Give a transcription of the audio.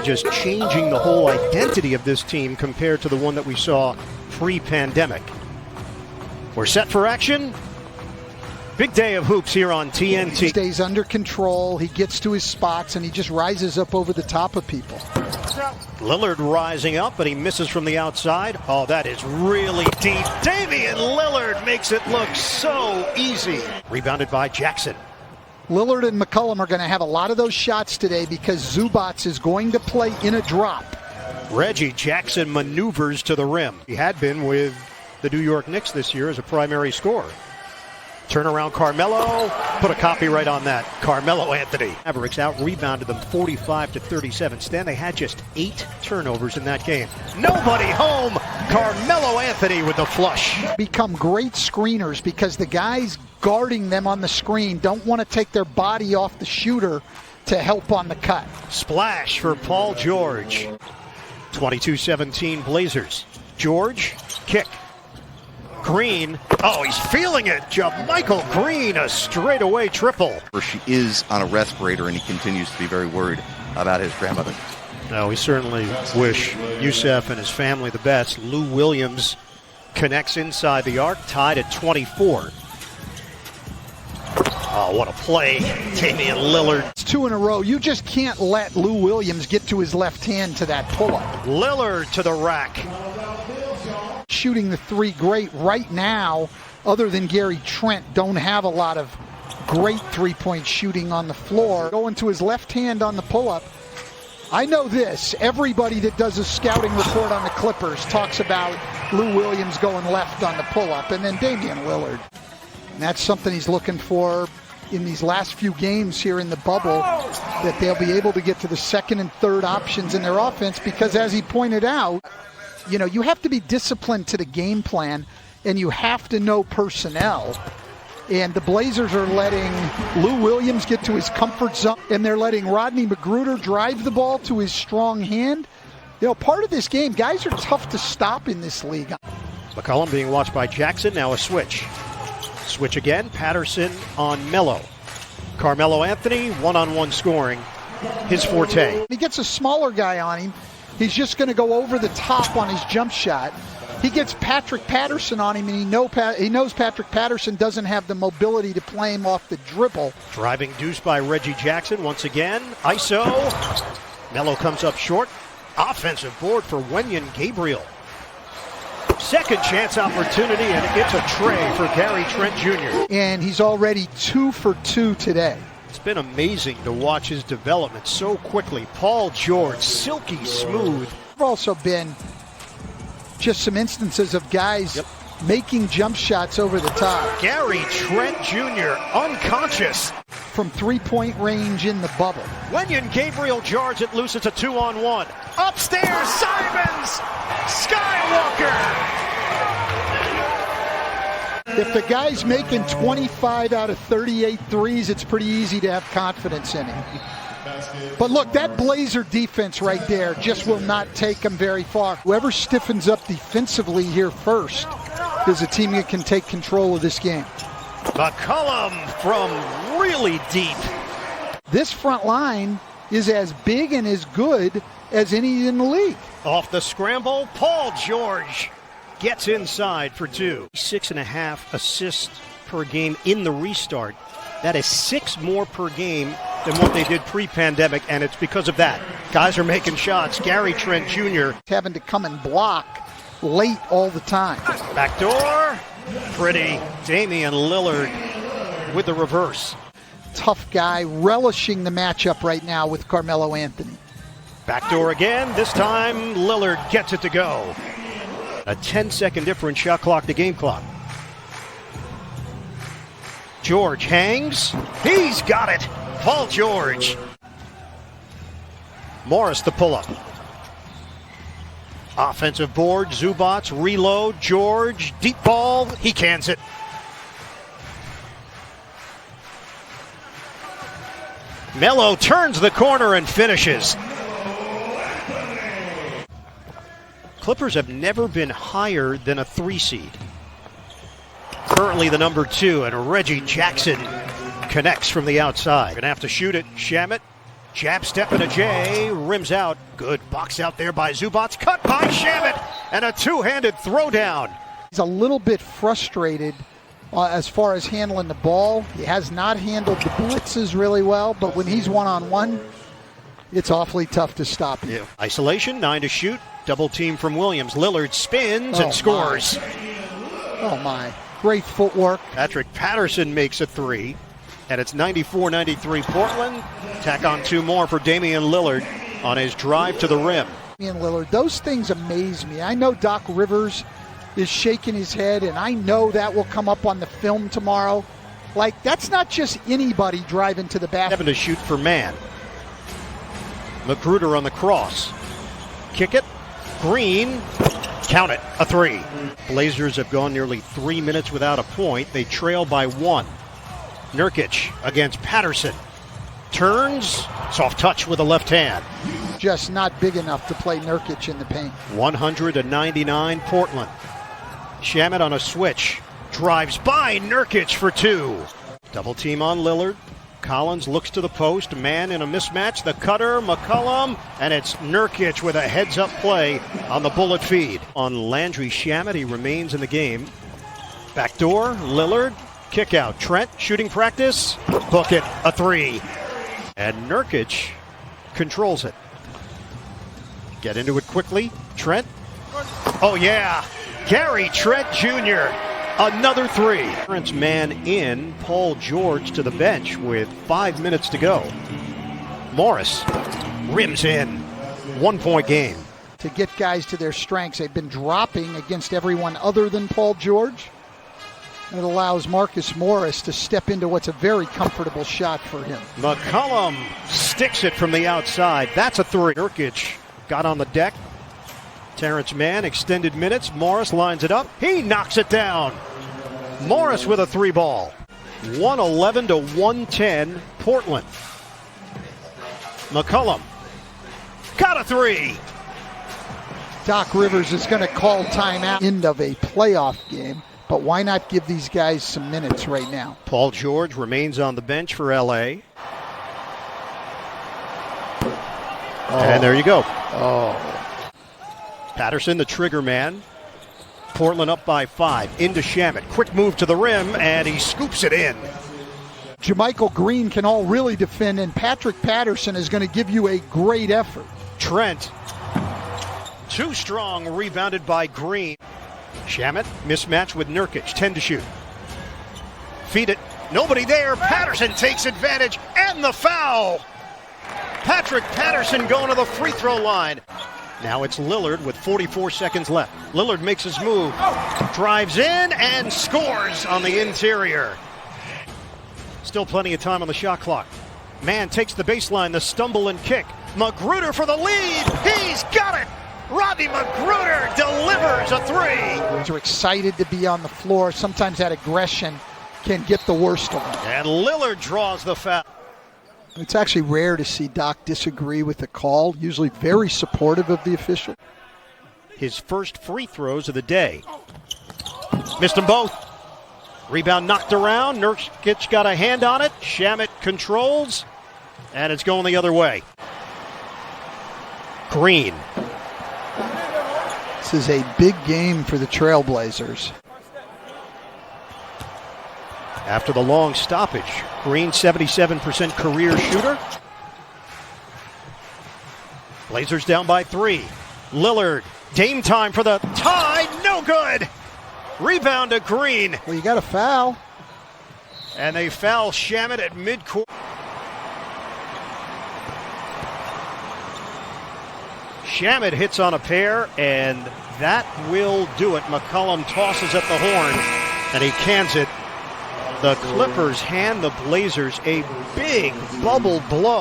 just changing the whole identity of this team compared to the one that we saw pre-pandemic. We're set for action. Big day of hoops here on TNT. He stays under control, he gets to his spots, and he just rises up over the top of people. Lillard rising up, but he misses from the outside. Oh, that is really deep. Damian Lillard makes it look so easy. Rebounded by Jackson. Lillard and McCollum are going to have a lot of those shots today because Zubac is going to play in a drop. Reggie Jackson maneuvers to the rim. He had been with the New York Knicks this year as a primary scorer. Turnaround Carmelo, put a copyright on that. Carmelo Anthony. Mavericks out-rebounded them 45-37. Stan, they had just 8 turnovers in that game. Nobody home. Carmelo Anthony with the flush. Become great screeners because the guys guarding them on the screen don't want to take their body off the shooter to help on the cut. Splash for Paul George. 22-17 Blazers. George, kick. Green, oh, he's feeling it. Michael Green, a straightaway triple. She is on a respirator, and he continues to be very worried about his grandmother. No, we certainly wish Youssef and his family the best. Lou Williams connects inside the arc, tied at 24. Oh, what a play. Damian Lillard. It's 2 in a row. You just can't let Lou Williams get to his left hand to that pull-up. Lillard to the rack. Shooting the 3 great right now, other than Gary Trent, don't have a lot of great three-point shooting on the floor. Going to his left hand on the pull-up. I know this. Everybody that does a scouting report on the Clippers talks about Lou Williams going left on the pull-up, and then Damian Lillard. And that's something he's looking for in these last few games here in the bubble, that they'll be able to get to the second and third options in their offense because, as he pointed out, you know, you have to be disciplined to the game plan, and you have to know personnel. And the Blazers are letting Lou Williams get to his comfort zone, and they're letting Rodney McGruder drive the ball to his strong hand. You know, part of this game, guys are tough to stop in this league. McCollum being watched by Jackson, now a switch. Switch again, Patterson on Melo. Carmelo Anthony, one-on-one scoring, his forte. He gets a smaller guy on him. He's just going to go over the top on his jump shot. He gets Patrick Patterson on him, and he knows Patrick Patterson doesn't have the mobility to play him off the dribble. Driving deuce by Reggie Jackson once again. ISO. Melo comes up short. Offensive board for Wenyen Gabriel. Second chance opportunity, and it's a tray for Gary Trent Jr. And he's already 2 for 2 today. It's been amazing to watch his development so quickly. Paul George, silky smooth. There have also been just some instances of guys making jump shots over the top. Gary Trent Jr. unconscious. From three-point range in the bubble. Wenyen Gabriel jars it loose. It's a 2-on-1. Upstairs, Simons! Skywalker! If the guy's making 25 out of 38 threes, it's pretty easy to have confidence in him. But look, that Blazer defense right there just will not take them very far. Whoever stiffens up defensively here first is a team that can take control of this game. McCollum from really deep. This front line is as big and as good as any in the league. Off the scramble, Paul George gets inside for 2. 6.5 assists per game in the restart. That is 6 more per game than what they did pre-pandemic, and it's because of that. Guys are making shots. Gary Trent Jr. having to come and block late all the time. Back door. Pretty. Damian Lillard with the reverse. Tough guy, relishing the matchup right now with Carmelo Anthony. Backdoor again. This time Lillard gets it to go. A 10-second difference, shot clock to game clock. George hangs. He's got it. Paul George. Morris the pull-up. Offensive board, Zubac, reload, George, deep ball, he cans it. Melo turns the corner and finishes. Clippers have never been higher than a 3 seed. Currently the number 2, and Reggie Jackson connects from the outside. Gonna have to shoot it. Shamet Jab step and a J, rims out. Good box out there by Zubats, cut by Shamet, and a two-handed throwdown. He's a little bit frustrated as far as handling the ball. He has not handled the blitzes really well, but when he's one-on-one, it's awfully tough to stop him. Yeah. Isolation, 9 to shoot. Double team from Williams. Lillard spins and scores. Oh my, great footwork. Patrick Patterson makes a three, and it's 94-93 Portland. Tack on 2 more for Damian Lillard on his drive to the rim. Damian Lillard, those things amaze me. I know Doc Rivers is shaking his head, and I know that will come up on the film tomorrow. Like, that's not just anybody driving to the basket. 7 to shoot for Man. Magruder on the cross. Kick it. Green. Count it. A three. Blazers have gone nearly 3 minutes without a point. They trail by 1. Nurkic against Patterson. Turns. Soft touch with the left hand. Just not big enough to play Nurkic in the paint. 100-99 Portland. Shamet on a switch. Drives by Nurkic for 2. Double team on Lillard. Collins looks to the post. Man in a mismatch. The cutter, McCollum, and it's Nurkic with a heads-up play on the bullet feed. On Landry Shamet, he remains in the game. Backdoor, Lillard, kick out. Trent, shooting practice. Book it, a 3. And Nurkic controls it. Get into it quickly. Trent. Oh, yeah. Gary Trent Jr. Another 3. Man in, Paul George to the bench with 5 minutes to go. Morris rims in. 1-point game. To get guys to their strengths, they've been dropping against everyone other than Paul George. And it allows Marcus Morris to step into what's a very comfortable shot for him. McCollum sticks it from the outside. That's a 3. Nurkic got on the deck. Terrence Mann, extended minutes. Morris lines it up. He knocks it down. Morris with a 3 ball. 111-110 Portland. McCollum got a 3. Doc Rivers is going to call timeout. End of a playoff game, but why not give these guys some minutes right now? Paul George remains on the bench for LA. And there you go. Patterson, the trigger man. Portland up by 5. Into Shamet. Quick move to the rim, and he scoops it in. JaMychal Green can all really defend, and Patrick Patterson is going to give you a great effort. Trent. Too strong, rebounded by Green. Shamet, mismatch with Nurkic. 10 to shoot. Feed it. Nobody there. Patterson takes advantage, and the foul. Patrick Patterson going to the free throw line. Now it's Lillard with 44 seconds left. Lillard makes his move, drives in, and scores on the interior. Still plenty of time on the shot clock. Man takes the baseline, the stumble and kick. Magruder for the lead. He's got it. Rodney Magruder delivers a 3. They're excited to be on the floor. Sometimes that aggression can get the worst of them. And Lillard draws the foul. It's actually rare to see Doc disagree with the call, usually very supportive of the official. His first free throws of the day. Missed them both. Rebound knocked around. Nurkic got a hand on it. Shamet controls. And it's going the other way. Green. This is a big game for the Trailblazers. After the long stoppage, Green 77% career shooter. Blazers down by 3. Lillard, Dame time for the tie, no good. Rebound to Green. Well, you got a foul. And they foul Shamet at midcourt. Shamet hits on a pair, and that will do it. McCollum tosses at the horn, and he cans it. The Clippers hand the Blazers a big bubble blow.